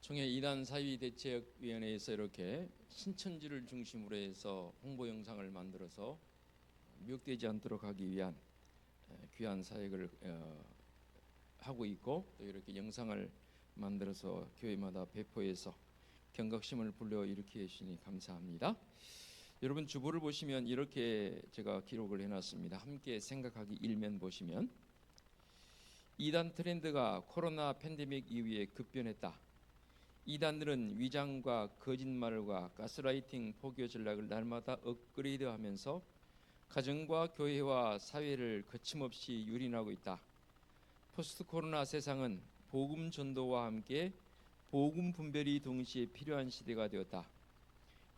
총회 이단 사위대책위원회에서 이렇게 신천지를 중심으로 해서 홍보 영상을 만들어서 미혹되지 않도록 하기 위한 귀한 사역을 하고 있고, 또 이렇게 영상을 만들어서 교회마다 배포해서 경각심을 불러일으켜 주시니 감사합니다. 여러분 주보를 보시면 이렇게 제가 기록을 해놨습니다. 함께 생각하기 일면 보시면, 이단 트렌드가 코로나 팬데믹 이후에 급변했다. 이단들은 위장과 거짓말과 가스라이팅 포교 전략을 날마다 업그레이드하면서 가정과 교회와 사회를 거침없이 유린하고 있다. 포스트 코로나 세상은 복음 전도와 함께 복음 분별이 동시에 필요한 시대가 되었다.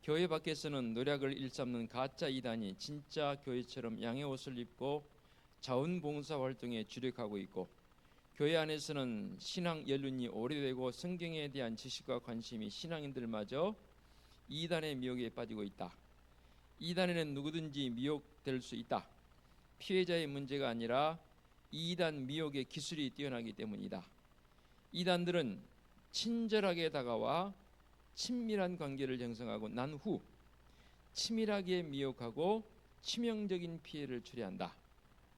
교회 밖에서는 노략을 일삼는 가짜 이단이 진짜 교회처럼 양의 옷을 입고 자원봉사 활동에 주력하고 있고, 교회 안에서는 신앙 연륜이 오래되고 성경에 대한 지식과 관심이 신앙인들마저 이단의 미혹에 빠지고 있다. 이단에는 누구든지 미혹될 수 있다. 피해자의 문제가 아니라 이단 미혹의 기술이 뛰어나기 때문이다. 이단들은 친절하게 다가와 친밀한 관계를 형성하고 난 후 치밀하게 미혹하고 치명적인 피해를 초래한다.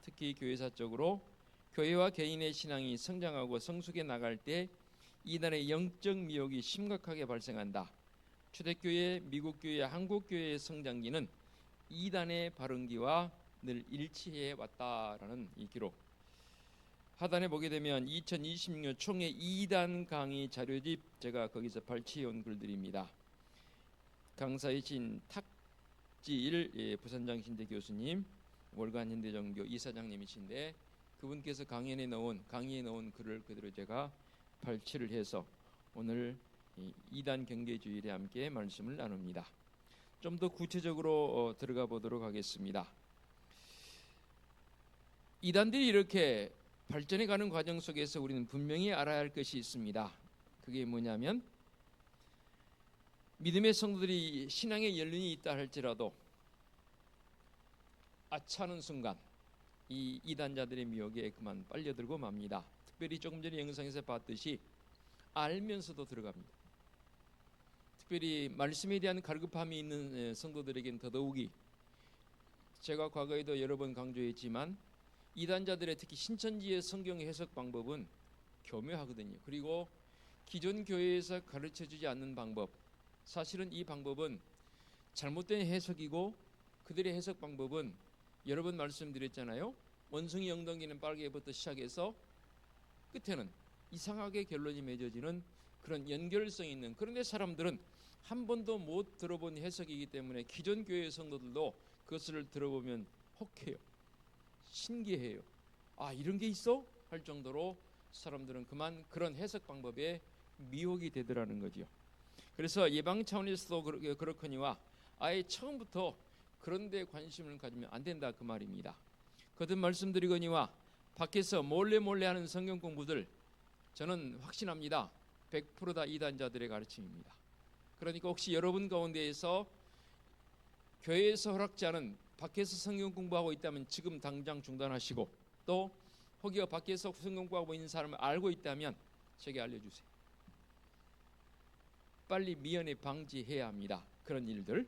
특히 교회사적으로 교회와 개인의 신앙이 성장하고 성숙해 나갈 때 이단의 영적 미혹이 심각하게 발생한다. 초대교회, 미국교회, 한국교회의 성장기는 이단의 발흥기와 늘 일치해 왔다라는 이 기록. 하단에 보게 되면 2026년 총회 2단 강의 자료집, 제가 거기서 발췌해온 글들입니다. 강사이신 탁지일 부산장 신대 교수님, 월간 현대종교 이사장님이신데, 그분께서 강의에 넣은 글을 그대로 제가 발췌를 해서 오늘 2단 경계주일에 함께 말씀을 나눕니다. 좀 더 구체적으로 들어가 보도록 하겠습니다. 이단들이 이렇게 발전해 가는 과정 속에서 우리는 분명히 알아야 할 것이 있습니다. 그게 뭐냐면, 믿음의 성도들이 신앙의 연륜이 있다 할지라도 아차하는 순간 이 이단자들의 미혹에 그만 빨려들고 맙니다. 특별히 조금 전에 영상에서 봤듯이 알면서도 들어갑니다. 특별히 말씀에 대한 갈급함이 있는 성도들에게는 더더욱이, 제가 과거에도 여러 번 강조했지만 이단자들의 특히 신천지의 성경 해석 방법은 교묘하거든요. 그리고 기존 교회에서 가르쳐주지 않는 방법, 사실은 이 방법은 잘못된 해석이고, 그들의 해석 방법은 여러 번 말씀드렸잖아요. 원숭이 엉덩이는 빨개부터 시작해서 끝에는 이상하게 결론이 맺어지는 그런 연결성 있는, 그런데 사람들은 한 번도 못 들어본 해석이기 때문에 기존 교회 성도들도 그것을 들어보면 혹해요. 신기해요. 아, 이런 게 있어? 할 정도로 사람들은 그만 그런 해석 방법에 미혹이 되더라는 거죠. 그래서 예방 차원에서도 그렇거니와 아예 처음부터 그런 데 관심을 가지면 안 된다, 그 말입니다. 거듭 말씀드리거니와 밖에서 몰래 하는 성경 공부들, 저는 확신합니다. 100% 다 이단자들의 가르침입니다. 그러니까 혹시 여러분 가운데에서 교회에서 허락지 않은 밖에서 성경 공부하고 있다면 지금 당장 중단하시고, 또 혹여 밖에서 성경 공부하고 있는 사람을 알고 있다면 제게 알려주세요. 빨리 미연에 방지해야 합니다. 그런 일들.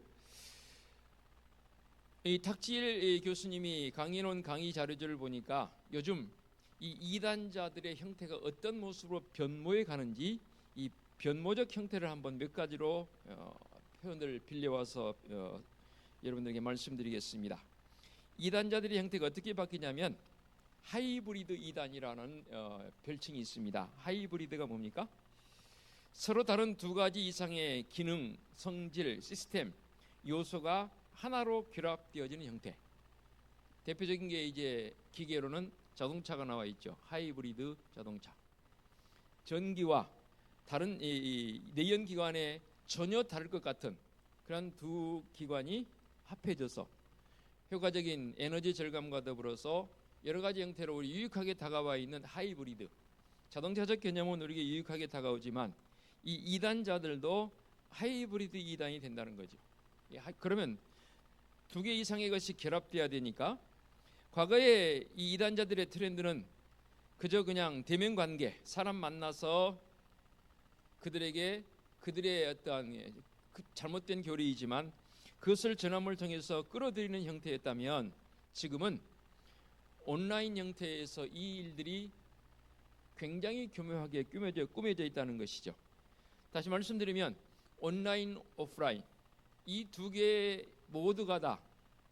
이 탁지일 교수님이 강의해놓은 강의 자료들을 보니까 요즘 이 이단자들의 형태가 어떤 모습으로 변모해 가는지, 이 변모적 형태를 한번 몇 가지로 표현을 빌려와서 여러분들에게 말씀드리겠습니다. 이단자들의 형태가 어떻게 바뀌냐면 하이브리드 이단이라는 별칭이 있습니다. 하이브리드가 뭡니까? 서로 다른 두 가지 이상의 기능, 성질, 시스템, 요소가 하나로 결합되어지는 형태. 대표적인 게 이제 기계로는 자동차가 나와 있죠. 하이브리드 자동차. 전기와 다른 이 내연기관에 전혀 다를 것 같은 그런 두 기관이 합해져서 효과적인 에너지 절감과 더불어서 여러 가지 형태로 우리 유익하게 다가와 있는 하이브리드. 자동차적 개념은 우리에게 유익하게 다가오지만 이 이단자들도 하이브리드 이단이 된다는 거죠. 그러면 두 개 이상의 것이 결합돼야 되니까, 과거에 이 이단자들의 트렌드는 그저 그냥 대면 관계, 사람 만나서 그들에게 그들의 어떠한 잘못된 교리이지만 그것을 전함을 통해서 끌어들이는 형태였다면, 지금은 온라인 형태에서 이 일들이 굉장히 교묘하게 꾸며져 있다는 것이죠. 다시 말씀드리면 온라인, 오프라인 이 두 개 모두가 다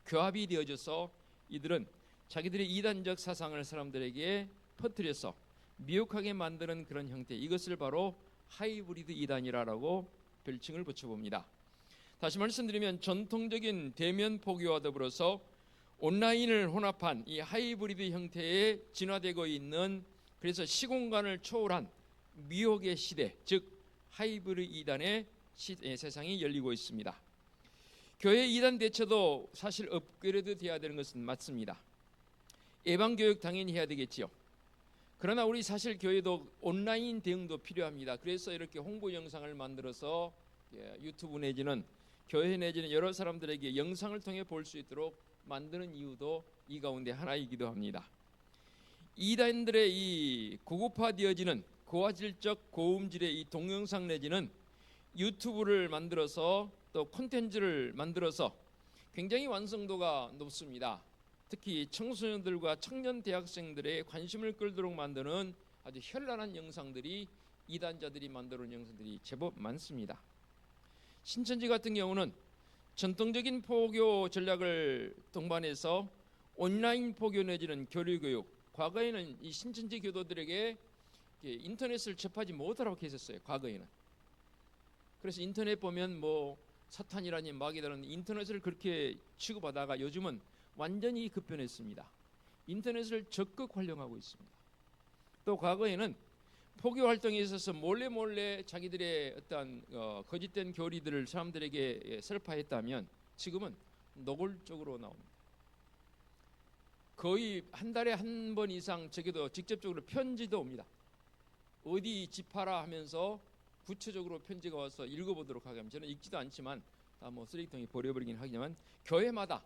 교합이 되어져서 이들은 자기들의 이단적 사상을 사람들에게 퍼뜨려서 미혹하게 만드는 그런 형태, 이것을 바로 하이브리드 이단이라고 별칭을 붙여봅니다. 다시 말씀드리면 전통적인 대면 포교와 더불어서 온라인을 혼합한 이 하이브리드 형태에 진화되고 있는, 그래서 시공간을 초월한 미혹의 시대, 즉 하이브리드 이단의 세상이 열리고 있습니다. 교회 이단 대처도 사실 업그레이드 되어야 되는 것은 맞습니다. 예방교육 당연히 해야 되겠지요. 그러나 우리 사실 교회도 온라인 대응도 필요합니다. 그래서 이렇게 홍보 영상을 만들어서 유튜브 내지는 교회 내지는 여러 사람들에게 영상을 통해 볼 수 있도록 만드는 이유도 이 가운데 하나이기도 합니다. 이단들의 이 고급화되어지는 고화질적 고음질의 이 동영상 내지는 유튜브를 만들어서 또 콘텐츠를 만들어서 굉장히 완성도가 높습니다. 특히 청소년들과 청년 대학생들의 관심을 끌도록 만드는 아주 현란한 영상들이, 이단자들이 만들어 놓은 영상들이 제법 많습니다. 신천지 같은 경우는 전통적인 포교 전략을 동반해서 온라인 포교 내지는 교류교육, 과거에는 이 신천지 교도들에게 인터넷을 접하지 못하라고 했었어요. 과거에는. 그래서 인터넷 보면 뭐 사탄이라니 마귀라는 인터넷을 그렇게 취급하다가 요즘은 완전히 급변했습니다. 인터넷을 적극 활용하고 있습니다. 또 과거에는 포교 활동에 있어서 몰래 자기들의 어떤 거짓된 교리들을 사람들에게 설파했다면, 지금은 노골적으로 나옵니다. 거의 한 달에 한 번 이상, 적어도 직접적으로 편지도 옵니다. 어디 집하라 하면서 구체적으로 편지가 와서 읽어보도록 하게 하면, 저는 읽지도 않지만 다 뭐 쓰레기통에 버려버리긴 하지만 교회마다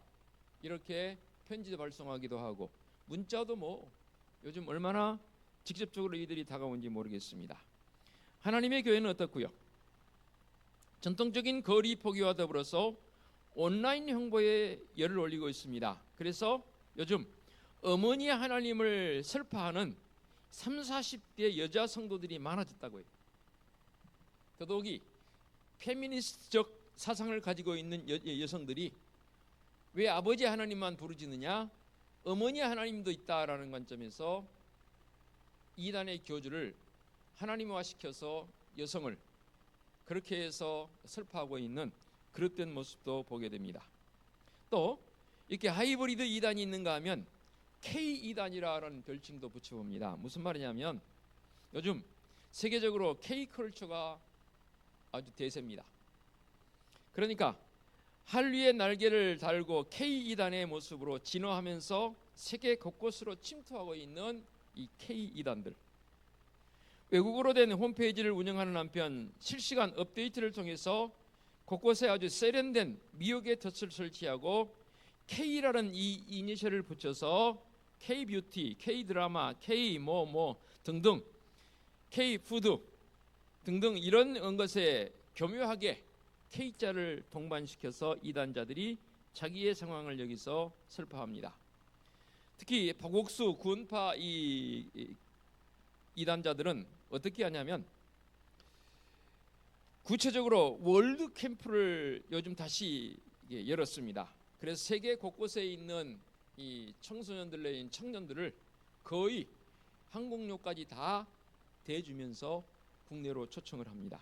이렇게 편지도 발송하기도 하고, 문자도 뭐 요즘 얼마나 직접적으로 이들이 다가온지 모르겠습니다. 하나님의 교회는 어떻고요? 전통적인 거리 포기와 더불어서 온라인 홍보에 열을 올리고 있습니다. 그래서 요즘 어머니 하나님을 설파하는 30, 40대 여자 성도들이 많아졌다고 해요. 더더욱이 페미니스트적 사상을 가지고 있는 여성들이 왜 아버지 하나님만 부르짖느냐, 어머니 하나님도 있다라는 관점에서 이단의 교주를 하나님화시켜서 여성을 그렇게 해서 설파하고 있는 그릇된 모습도 보게 됩니다. 또 이렇게 하이브리드 이단이 있는가 하면 K 이단이라는 별칭도 붙여봅니다. 무슨 말이냐면 요즘 세계적으로 K 컬처가 아주 대세입니다. 그러니까 한류의 날개를 달고 K 이단의 모습으로 진화하면서 세계 곳곳으로 침투하고 있는 이 K 이단들, 외국어로 된 홈페이지를 운영하는 한편 실시간 업데이트를 통해서 곳곳에 아주 세련된 미혹의 덫을 설치하고 K라는 이 이니셜을 붙여서 K-뷰티, K-드라마, K-뭐 등등, K-푸드 등등 이런 것에 교묘하게 K자를 동반시켜서 이단자들이 자기의 상황을 여기서 설파합니다. 특히 보국수 구원파 이단자들은 어떻게 하냐면 구체적으로 월드 캠프를 요즘 다시 열었습니다. 그래서 세계 곳곳에 있는 이 청소년들 내인 청년들을 거의 항공료까지 다 대주면서 국내로 초청을 합니다.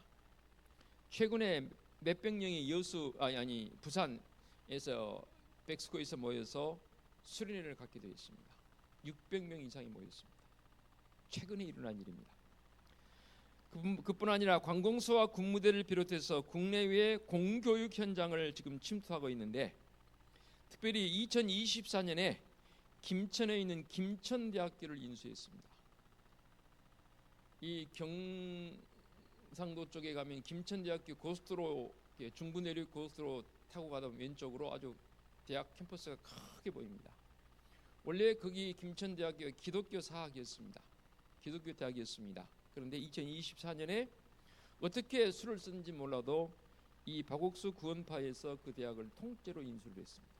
최근에 몇백 명이 부산에서 백스코에서 모여서 수련회를 갖게 되었습니다. 600명 이상이 모였습니다. 최근에 일어난 일입니다. 그뿐 아니라 관공서와 군무대를 비롯해서 국내외 공교육 현장을 지금 침투하고 있는데, 특별히 2024년에 김천에 있는 김천대학교를 인수했습니다. 이 경상도 쪽에 가면 김천대학교 고속도로, 중부 내륙 고속도로 타고 가다 왼쪽으로 아주 대학 캠퍼스가 크게 보입니다. 원래 거기 김천대학교가 기독교 사학이었습니다. 기독교 대학이었습니다. 그런데 2024년에 어떻게 수를 쓰는지 몰라도 이 박옥수 구원파에서 그 대학을 통째로 인수를 했습니다.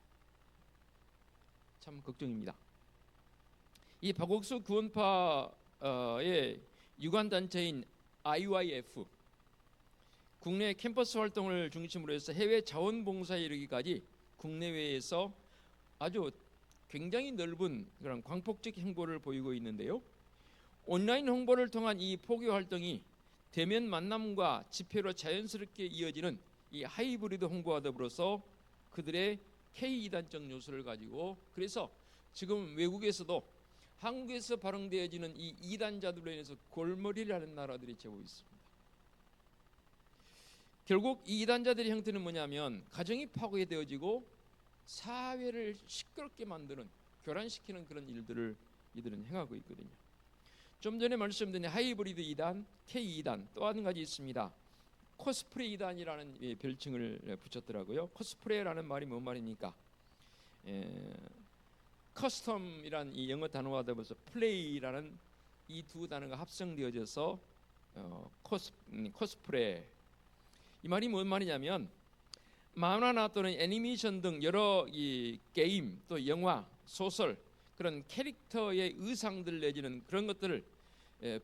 참 걱정입니다. 이 박옥수 구원파의 유관 단체인 IYF, 국내 캠퍼스 활동을 중심으로 해서 해외 자원봉사에 이르기까지 국내외에서 아주 굉장히 넓은 그런 광폭적 행보를 보이고 있는데요. 온라인 홍보를 통한 이 포교 활동이 대면 만남과 집회로 자연스럽게 이어지는 이 하이브리드 홍보와 더불어서 그들의 K2단적 요소를 가지고, 그래서 지금 외국에서도 한국에서 발행되어지는 이 이단자들로 인해서 골머리를 하는 나라들이 제법 있습니다. 결국 이 이단자들의 형태는 뭐냐면 가정이 파괴되어지고 사회를 시끄럽게 만드는, 교란시키는 그런 일들을 이들은 행하고 있거든요. 좀 전에 말씀드린 하이브리드 이단, K2단, 또 한 가지 있습니다. 코스프레 이단이라는 별칭을 붙였더라고요. 코스프레라는 말이 뭔 말입니까? 커스텀이란 이 영어 단어와 더불어서 플레이라는 이 두 단어가 합성되어져서 코스프레. 이 말이 뭔 말이냐면 만화나 또는 애니메이션 등 여러 이 게임, 또 영화, 소설, 그런 캐릭터의 의상들 내지는 그런 것들을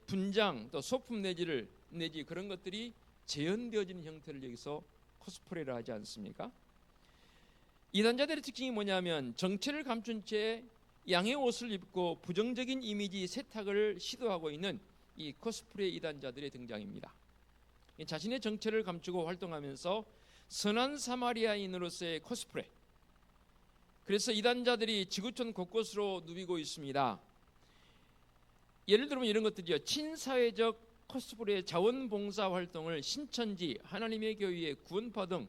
분장, 또 소품 내지 그런 것들이 재현되어지는 형태를 여기서 코스프레를 하지 않습니까? 이단자들의 특징이 뭐냐면 정체를 감춘 채 양의 옷을 입고 부정적인 이미지 세탁을 시도하고 있는 이 코스프레 이단자들의 등장입니다. 자신의 정체를 감추고 활동하면서 선한 사마리아인으로서의 코스프레. 그래서 이단자들이 지구촌 곳곳으로 누비고 있습니다. 예를 들면 이런 것들이요. 친사회적 코스프레 자원봉사 활동을 신천지, 하나님의 교회의 구원파 등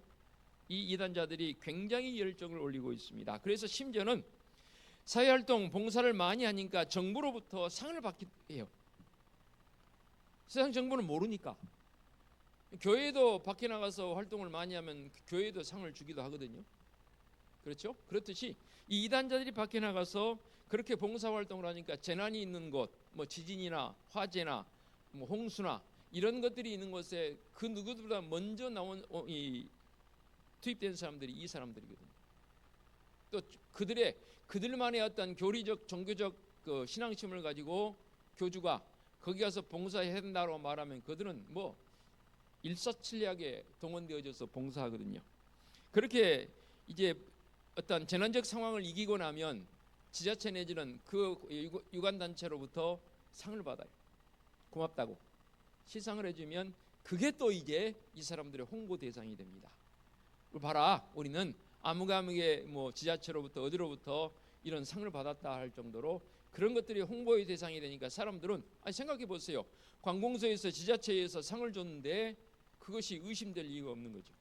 이 이단자들이 굉장히 열정을 올리고 있습니다. 그래서 심지어는 사회활동 봉사를 많이 하니까 정부로부터 상을 받기도 해요. 세상 정부는 모르니까. 교회도 밖에 나가서 활동을 많이 하면 교회도 상을 주기도 하거든요. 그렇죠? 그렇듯이 이 이단자들이 밖에 나가서 그렇게 봉사활동을 하니까 재난이 있는 곳, 뭐 지진이나 화재나 뭐 홍수나 이런 것들이 있는 곳에 그 누구보다 먼저 나온 투입된 사람들이 이 사람들이거든요. 또 그들만의 어떤 교리적 종교적 그 신앙심을 가지고 교주가 거기 가서 봉사해야 된다고 말하면 그들은 뭐 일사천리하게 동원되어져서 봉사하거든요. 그렇게 이제 어떤 재난적 상황을 이기고 나면 지자체 내지는 그 유관단체로부터 상을 받아요. 고맙다고 시상을 해주면 그게 또 이제 이 사람들의 홍보 대상이 됩니다. 봐라, 우리는 아무가무게 뭐 지자체로부터 어디로부터 이런 상을 받았다 할 정도로 그런 것들이 홍보의 대상이 되니까 사람들은 생각해 보세요. 관공서에서 지자체에서 상을 줬는데 그것이 의심될 이유가 없는 거죠.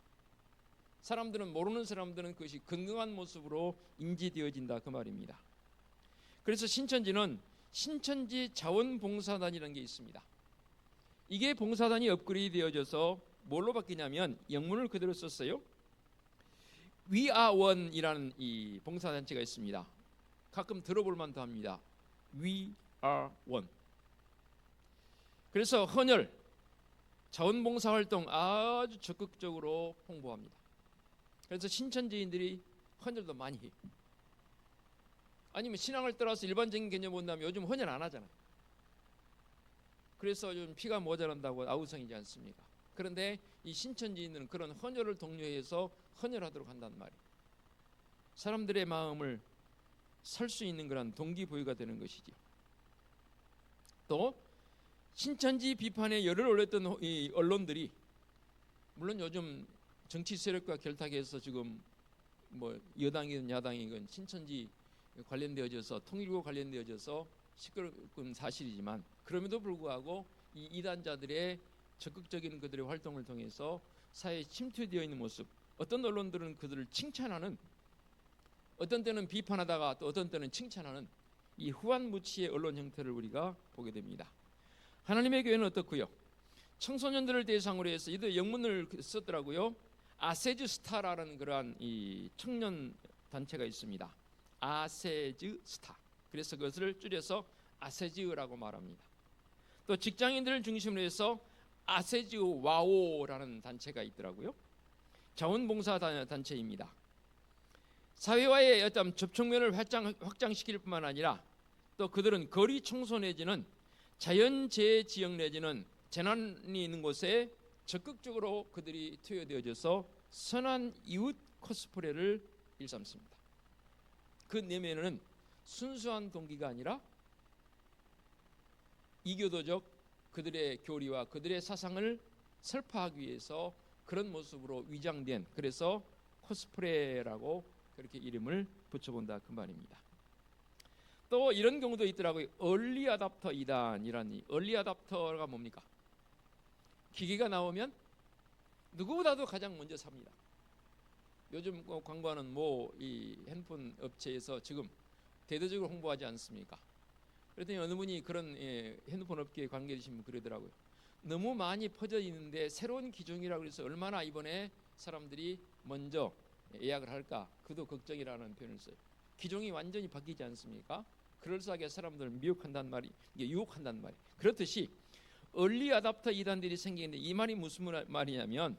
사람들은, 모르는 사람들은 그것이 건강한 모습으로 인지되어진다 그 말입니다. 그래서 신천지는 신천지 자원봉사단이라는 게 있습니다. 이게 봉사단이 업그레이드 되어져서 뭘로 바뀌냐면 영문을 그대로 썼어요. We are one이라는 이 봉사단체가 있습니다. 가끔 들어볼 만도 합니다. We are one. 그래서 헌혈, 자원봉사활동 아주 적극적으로 홍보합니다. 그래서 신천지인들이 헌혈도 많이 해요. 아니면 신앙을 떠나서 일반적인 개념 본다면 요즘 헌혈 안 하잖아요. 그래서 좀 피가 모자란다고 아우성이지 않습니까? 그런데 이 신천지인들은 그런 헌혈을 독려해서 헌혈하도록 한단 말이에요. 사람들의 마음을 살 수 있는 그런 동기부여가 되는 것이죠. 또 신천지 비판에 열을 올렸던 이 언론들이, 물론 요즘 정치 세력과 결탁해서 지금 뭐 여당이든 야당이든 신천지 관련되어져서 통일교 관련되어져서 시끄러운 사실이지만, 그럼에도 불구하고 이 이단자들의 적극적인 그들의 활동을 통해서 사회에 침투되어 있는 모습, 어떤 언론들은 그들을 칭찬하는, 어떤 때는 비판하다가 또 어떤 때는 칭찬하는 이 후한무치의 언론 형태를 우리가 보게 됩니다. 하나님의 교회는 어떻고요? 청소년들을 대상으로 해서 이들 영문을 썼더라고요. 아세즈 스타라는 그러한 이 청년 단체가 있습니다. 아세즈 스타. 그래서 그것을 줄여서 아세즈라고 말합니다. 또 직장인들을 중심으로 해서 아세즈 와오라는 단체가 있더라고요. 자원봉사 단체입니다. 사회와의 어떤 접촉면을 확장시킬 뿐만 아니라 또 그들은 거리 청소 내지는 자연재해 지역 내지는 재난이 있는 곳에 적극적으로 그들이 투여되어져서 선한 이웃 코스프레를 일삼습니다. 그 내면에는 순수한 동기가 아니라 이교도적 그들의 교리와 그들의 사상을 설파하기 위해서 그런 모습으로 위장된, 그래서 코스프레라고 그렇게 이름을 붙여본다 그 말입니다. 또 이런 경우도 있더라고요. 얼리 어답터 이단이라니. 얼리 어답터가 뭡니까? 기기가 나오면 누구보다도 가장 먼저 삽니다. 요즘 광고하는 이 핸드폰 업체에서 지금 대대적으로 홍보하지 않습니까? 그랬더니 어느 분이 그런 핸드폰 업계에 관계되신 분 그러더라고요. 너무 많이 퍼져 있는데 새로운 기종이라고 해서 얼마나 이번에 사람들이 먼저 예약을 할까, 그도 걱정이라는 표현을 써요. 기종이 완전히 바뀌지 않습니까? 그럴싸하게 사람들을 미혹한단 말이, 이게 유혹한단 말이. 그렇듯이 얼리 어답터 이단들이 생기는데, 이 말이 무슨 말이냐면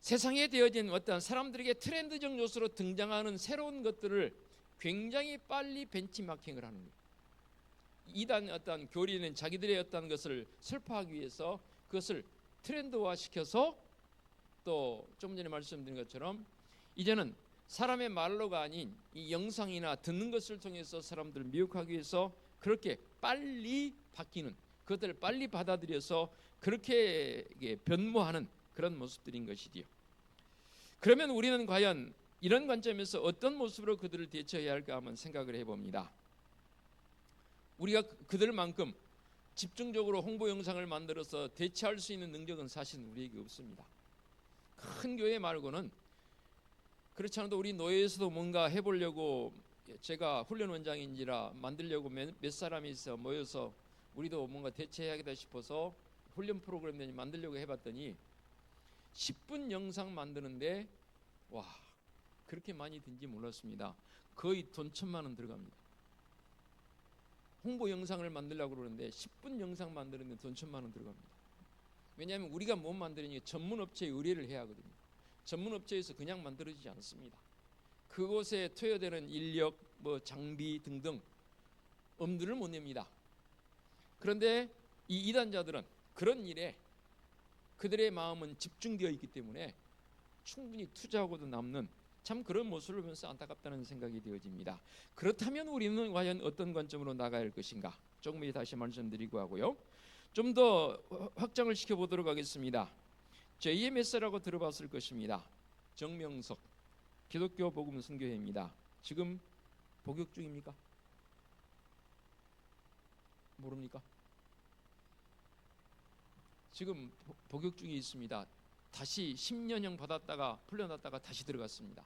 세상에 되어진 어떤 사람들에게 트렌드적 요소로 등장하는 새로운 것들을 굉장히 빨리 벤치마킹을 하는 거예요. 이단 어떤 교리는 자기들의 어떤 것을 설파하기 위해서 그것을 트렌드화 시켜서, 또 좀 전에 말씀드린 것처럼 이제는 사람의 말로가 아닌 이 영상이나 듣는 것을 통해서 사람들을 미혹하기 위해서 그렇게 빨리 바뀌는, 그것들을 빨리 받아들여서 그렇게 변모하는 그런 모습들인 것이지요. 그러면 우리는 과연 이런 관점에서 어떤 모습으로 그들을 대처해야 할까 한번 생각을 해봅니다. 우리가 그들만큼 집중적으로 홍보 영상을 만들어서 대처할 수 있는 능력은 사실 우리에게 없습니다. 큰 교회 말고는, 그렇지 않아도 우리 노예에서도 뭔가 해보려고, 제가 훈련원장인지라 만들려고 몇 사람이 있어 모여서 우리도 뭔가 대처해야겠다 싶어서 훈련 프로그램 만들려고 해봤더니 10분 영상 만드는데 와, 그렇게 많이 든지 몰랐습니다. 거의 돈 1,000만 원 들어갑니다. 홍보 영상을 만들려고 그러는데 10분 영상 만드는데 돈 1,000만 원 들어갑니다. 왜냐하면 우리가 못 만드니 전문 업체에 의뢰를 해야 하거든요. 전문 업체에서 그냥 만들어지지 않습니다. 그곳에 투여되는 인력, 장비 등등 엄두를 못 냅니다. 그런데 이 이단자들은 그런 일에 그들의 마음은 집중되어 있기 때문에 충분히 투자하고도 남는 참 그런 모습을 보면서 안타깝다는 생각이 되어집니다. 그렇다면 우리는 과연 어떤 관점으로 나가야 할 것인가? 조금 더 다시 말씀드리고 하고요. 좀 더 확장을 시켜보도록 하겠습니다. JMS라고 들어봤을 것입니다. 정명석 기독교 복음 선교회입니다. 지금 복역 중입니까? 모릅니까? 지금 복역 중에 있습니다. 다시 10년형 받았다가 풀려났다가 다시 들어갔습니다.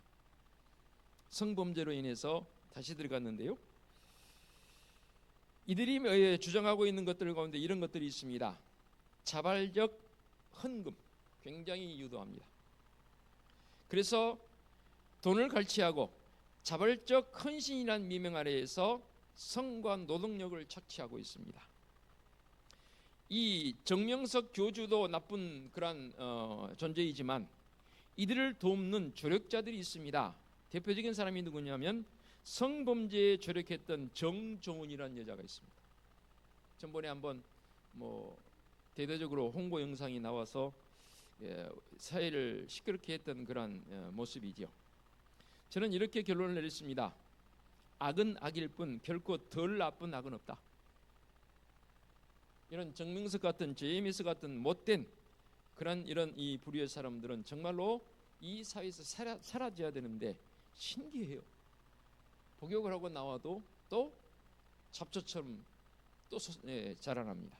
성범죄로 인해서 다시 들어갔는데요. 이들이 주장하고 있는 것들 가운데 이런 것들이 있습니다. 자발적 헌금 굉장히 유도합니다. 그래서 돈을 갈취하고 자발적 헌신이라는 미명 아래에서 성과 노동력을 착취하고 있습니다. 이 정명석 교주도 나쁜 그런 존재이지만 이들을 돕는 조력자들이 있습니다. 대표적인 사람이 누구냐면 성범죄에 조력했던 정종훈이라는 여자가 있습니다. 전번에 한번 대대적으로 홍보 영상이 나와서 사회를 시끄럽게 했던 그런 모습이죠. 저는 이렇게 결론을 내렸습니다. 악은 악일 뿐 결코 덜 나쁜 악은 없다. 이런 정명석 같은 JMS 같은 못된 그런 이런 이 부류의 사람들은 정말로 이 사회에서 사라져야 되는데 신기해요. 복역을 하고 나와도 또 잡초처럼 또 자라납니다.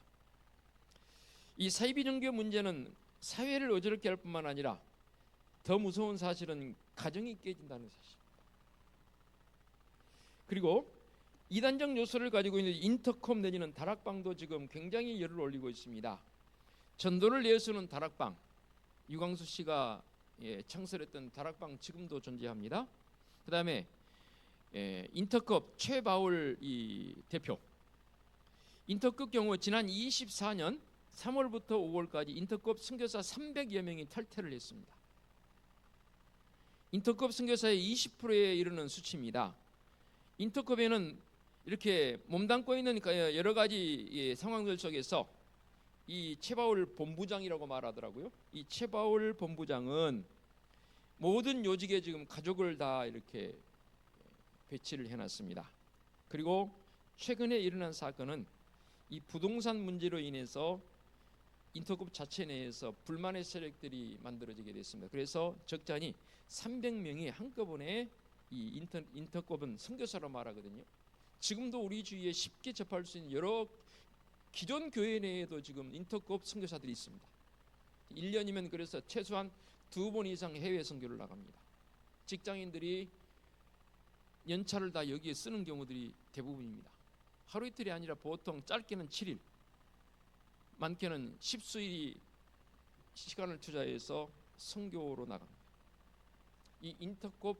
이 사이비종교 문제는 사회를 어지럽게 할 뿐만 아니라 더 무서운 사실은 가정이 깨진다는 사실입니다. 그리고 이단적 요소를 가지고 있는 인터컴 내지는 다락방도 지금 굉장히 열을 올리고 있습니다. 전도를 내어주는 다락방, 유광수 씨가 창설했던 다락방 지금도 존재합니다. 그 다음에 인터컵 최바울 이 대표, 인터컵 경우 지난 24년 3월부터 5월까지 인터컵 선교사 300여 명이 탈퇴를 했습니다. 인터컵 선교사의 20%에 이르는 수치입니다. 인터컵에는 이렇게 몸담고 있는 여러 가지 상황들 속에서 이 최바울 본부장이라고 말하더라고요. 이 최바울 본부장은 모든 요직에 지금 가족을 다 이렇게 배치를 해놨습니다. 그리고 최근에 일어난 사건은 이 부동산 문제로 인해서 인터컵 자체 내에서 불만의 세력들이 만들어지게 됐습니다. 그래서 적잖이 300명이 한꺼번에 이 인터컵은 선교사로 말하거든요. 지금도 우리 주위에 쉽게 접할 수 있는 여러 기존 교회 내에도 지금 인터컵 선교사들이 있습니다. 1년이면 그래서 최소한 2번 이상 해외 선교를 나갑니다. 직장인들이 연차를 다 여기에 쓰는 경우들이 대부분입니다. 하루 이틀이 아니라 보통 짧게는 7일, 많게는 10수일이 시간을 투자해서 선교로 나갑니다. 이 인터컵,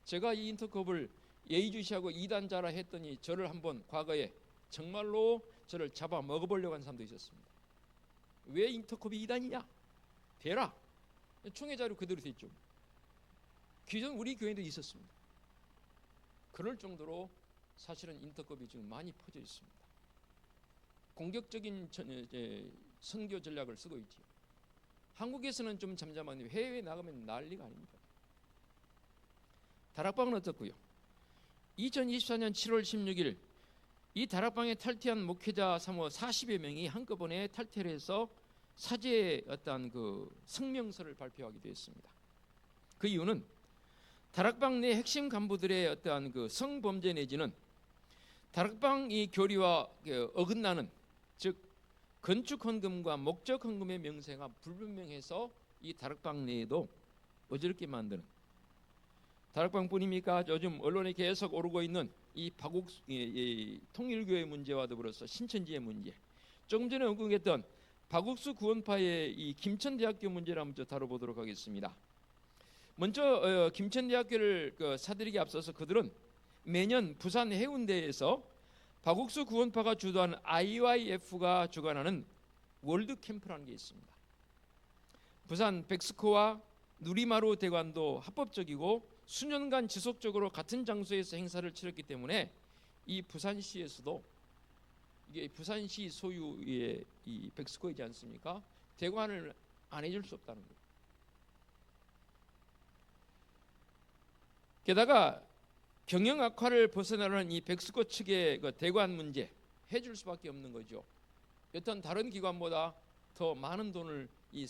제가 이 인터컵을 예의주시하고 이단자라 했더니 저를 한번 과거에 정말로 저를 잡아 먹어보려고 한 사람도 있었습니다. 왜 인터컵이 이단이냐? 대라. 총회 자료 그대로 돼 있죠. 기존 우리 교회도 있었습니다. 그럴 정도로 사실은 인터컵이 지금 많이 퍼져 있습니다. 공격적인 선교 전략을 쓰고 있죠. 한국에서는 좀 잠잠한데 해외에 나가면 난리가 아닙니다. 다락방은 어떻고요? 2024년 7월 16일 이 다락방에 탈퇴한 목회자 40여 명이 한꺼번에 탈퇴를 해서 사제의 어떤 그 성명서를 발표하기도 했습니다. 그 이유는 다락방 내 핵심 간부들의 어떠한 그 성범죄 내지는 다락방 이 교리와 어긋나는, 즉 건축 헌금과 목적 헌금의 명세가 불분명해서 이 다락방 내에도 어지럽게 만드는, 다락방뿐입니까? 요즘 언론에 계속 오르고 있는 이 통일교회 문제와 더불어서 신천지의 문제, 조금 전에 언급했던 박옥수 구원파의 이 김천대학교 문제를 한번 다뤄보도록 하겠습니다. 먼저 김천대학교를 사드리기 앞서서 그들은 매년 부산 해운대에서 박옥수 구원파가 주도하는 IYF가 주관하는 월드 캠프라는 게 있습니다. 부산 백스코와 누리마루 대관도 합법적이고 수년간 지속적으로 같은 장소에서 행사를 치렀기 때문에 이 부산시에서도, 이게 부산시 소유의 이 백스코이지 않습니까? 대관을 안 해줄 수 없다는 거예요. 게다가 경영 악화를 벗어나려는 이 백스코 측의 그 대관 문제 해줄 수밖에 없는 거죠. 여튼 다른 기관보다 더 많은 돈을 이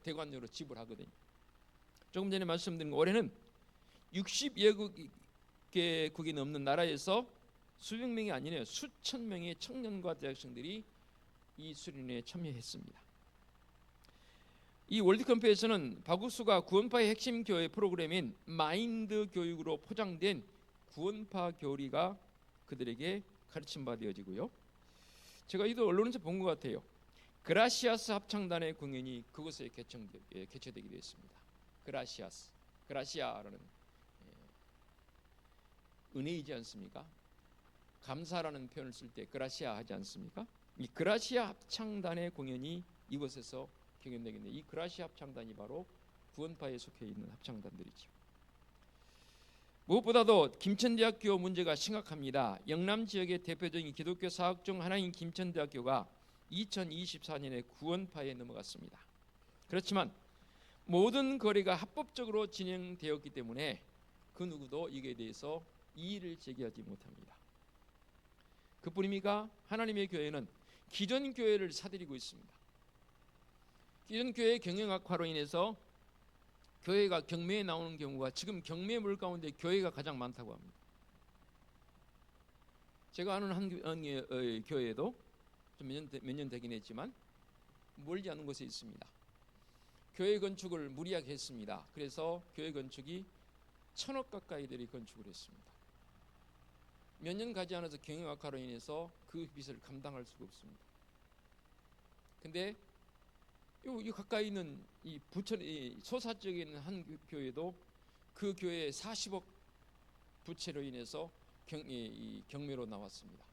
대관료로 지불하거든요. 조금 전에 말씀드린 올해는 60여 개국이 넘는 나라에서 수백 명이 아니네요. 수천 명의 청년과 대학생들이 이 수련회에 참여했습니다. 이 월드캠프에서는 박옥수가 구원파의 핵심 교회 프로그램인 마인드 교육으로 포장된 구원파 교리가 그들에게 가르침바 되어지고요. 제가 이도 언론에서 본 것 같아요. 그라시아스 합창단의 공연이 그곳에 개최되기도 했습니다. 그라시아라는 은혜이지 않습니까? 감사라는 표현을 쓸 때 그라시아 하지 않습니까? 이 그라시아 합창단의 공연이 이곳에서 경연되겠는데, 이 그라시아 합창단이 바로 구원파에 속해 있는 합창단들이죠. 무엇보다도 김천대학교 문제가 심각합니다. 영남 지역의 대표적인 기독교 사학 중 하나인 김천대학교가 2024년에 구원파에 넘어갔습니다. 그렇지만 모든 거래가 합법적으로 진행되었기 때문에 그 누구도 이에 대해서 이의를 제기하지 못합니다. 그뿐입니까? 하나님의 교회는 기존 교회를 사들이고 있습니다. 기존 교회의 경영 악화로 인해서 교회가 경매에 나오는 경우가, 지금 경매물 가운데 교회가 가장 많다고 합니다. 제가 아는 한 교회에도 좀 몇 년 되긴 했지만 멀지 않은 곳에 있습니다. 교회 건축을 무리하게 했습니다. 그래서 교회 건축이 1,000억 가까이들이 건축을 했습니다. 몇 년 가지 않아서 경영 악화로 인해서 그 빚을 감당할 수가 없습니다. 근데 이 가까이 있는 이 부천 소사 지역에 있는 한 교회도 그 교회의 40억 부채로 인해서 경매로 나왔습니다.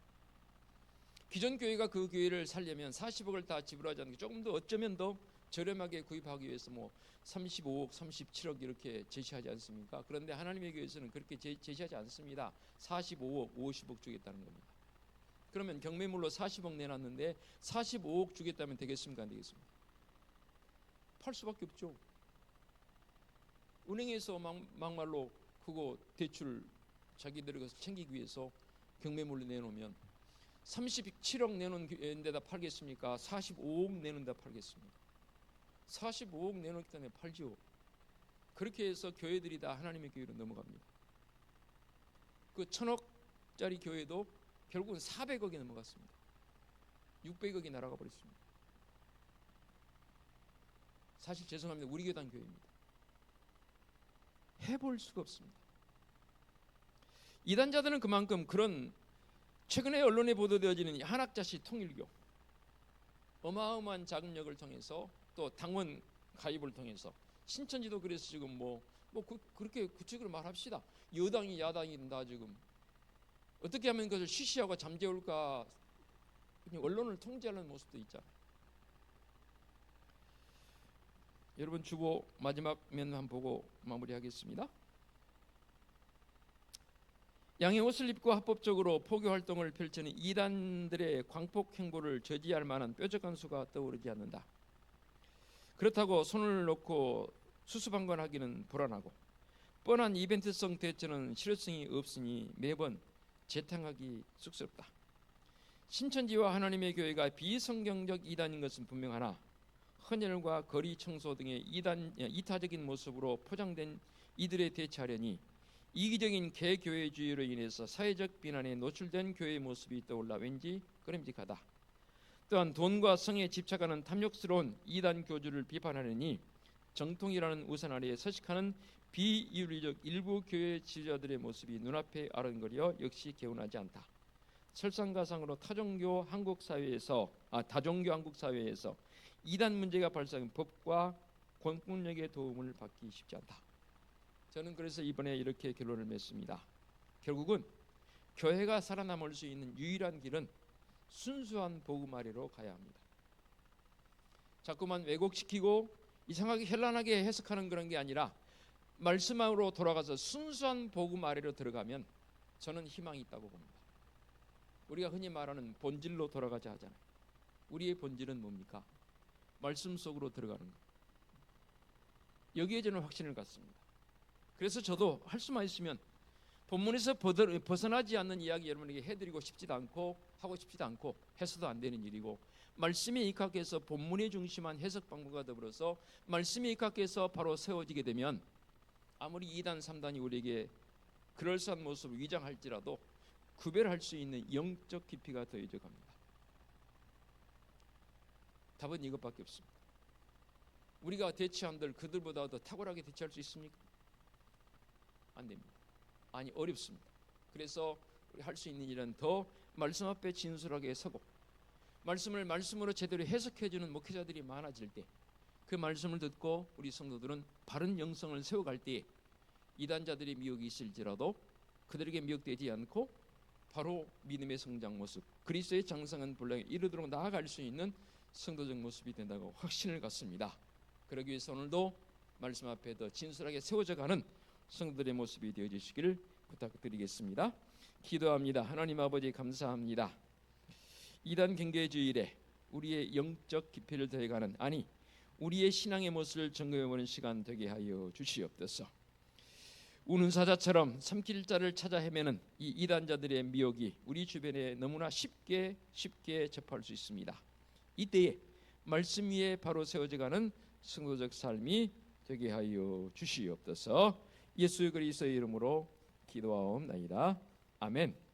기존 교회가 그 교회를 살려면 40억을 다 지불하지 않는 게 조금 더 어쩌면 더 저렴하게 구입하기 위해서 뭐 35억, 37억 이렇게 제시하지 않습니까? 그런데 하나님의 교회에서는 그렇게 제시하지 않습니다. 45억, 50억 주겠다는 겁니다. 그러면 경매물로 40억 내놨는데 45억 주겠다면 되겠습니까? 안 되겠습니까? 팔 수밖에 없죠. 은행에서 막말로 그거 대출 자기들이 챙기기 위해서 경매물로 내놓으면 37억 내놓은 데다 팔겠습니까? 45억 내놓은 데다 팔겠습니까? 45억 내놓기 때문에 팔죠. 그렇게 해서 교회들이 다 하나님의 교회로 넘어갑니다. 그 1000억짜리 교회도 결국은 400억이 넘어갔습니다. 600억이 날아가 버렸습니다. 사실 죄송합니다. 우리 교단 교회입니다. 해볼 수가 없습니다. 이단자들은 그만큼 그런 최근에 언론에 보도되어지는 한학자식 통일교 어마어마한 자금력을 통해서 또 당원 가입을 통해서 신천지도 그래서 지금 그렇게 구체적으로 말합시다. 여당이 야당이 다 지금 어떻게 하면 그것을 쉬쉬하고 잠재울까 언론을 통제하는 모습도 있잖아요. 여러분 주보 마지막 면 한번 보고 마무리하겠습니다. 양의 옷을 입고 합법적으로 포교 활동을 펼치는 이단들의 광폭 행보를 저지할 만한 뾰족한 수가 떠오르지 않는다. 그렇다고 손을 놓고 수수방관하기는 불안하고 뻔한 이벤트성 대처는 실효성이 없으니 매번 재탕하기 쑥스럽다. 신천지와 하나님의 교회가 비성경적 이단인 것은 분명하나 헌혈과 거리 청소 등의 이타적인 모습으로 포장된 이들에 대처하려니 이기적인 개교회주의로 인해서 사회적 비난에 노출된 교회의 모습이 떠올라 왠지 꺼림직하다. 또한 돈과 성에 집착하는 탐욕스러운 이단 교주를 비판하려니 정통이라는 우산 아래에 서식하는 비윤리적 일부 교회 지도자들의 모습이 눈앞에 아른거려 역시 개운하지 않다. 설상가상으로 다종교 한국 사회에서 이단 문제가 발생한 법과 권력의 도움을 받기 쉽지 않다. 저는 그래서 이번에 이렇게 결론을 맺습니다. 결국은 교회가 살아남을 수 있는 유일한 길은 순수한 복음 아래로 가야 합니다. 자꾸만 왜곡시키고 이상하게 현란하게 해석하는 그런 게 아니라 말씀으로 돌아가서 순수한 복음 아래로 들어가면 저는 희망이 있다고 봅니다. 우리가 흔히 말하는 본질로 돌아가자 하잖아요. 우리의 본질은 뭡니까? 말씀 속으로 들어가는 것. 여기에 저는 확신을 갖습니다. 그래서 저도 할 수만 있으면 본문에서 벗어나지 않는 이야기 여러분에게 해드리고 싶지도 않고 하고 싶지도 않고 해서도 안 되는 일이고, 말씀에 입각해서 본문에 중심한 해석 방법과 더불어서 말씀에 입각해서 바로 세워지게 되면 아무리 2단 3단이 우리에게 그럴싸한 모습을 위장할지라도 구별할 수 있는 영적 깊이가 더해져 갑니다. 답은 이것밖에 없습니다. 우리가 대처한들 그들보다 더 탁월하게 대처할 수 있습니까? 안 됩니다. 아니, 어렵습니다. 그래서 우리 할 수 있는 일은 더 말씀 앞에 진솔하게 서고 말씀을 말씀으로 제대로 해석해주는 목회자들이 많아질 때, 그 말씀을 듣고 우리 성도들은 바른 영성을 세워갈 때에 이단자들의 미혹이 있을지라도 그들에게 미혹되지 않고 바로 믿음의 성장 모습, 그리스도의 장성한 분량에 이르도록 나아갈 수 있는 성도적 모습이 된다고 확신을 갖습니다. 그러기 위해서 오늘도 말씀 앞에 더 진솔하게 세워져가는 성도들의 모습이 되어주시기를 부탁드리겠습니다. 기도합니다. 하나님 아버지, 감사합니다. 이단 경계주일에 우리의 영적 깊이를 더해가는, 아니 우리의 신앙의 모습을 점검해보는 시간 되게 하여 주시옵소서. 우는 사자처럼 삼킬 자를 찾아 헤매는 이 이단자들의 미혹이 우리 주변에 너무나 쉽게 접할 수 있습니다. 이때에 말씀 위에 바로 세워져가는 성도적 삶이 되게 하여 주시옵소서. 예수 그리스도의 이름으로 기도하옵나이다. 아멘.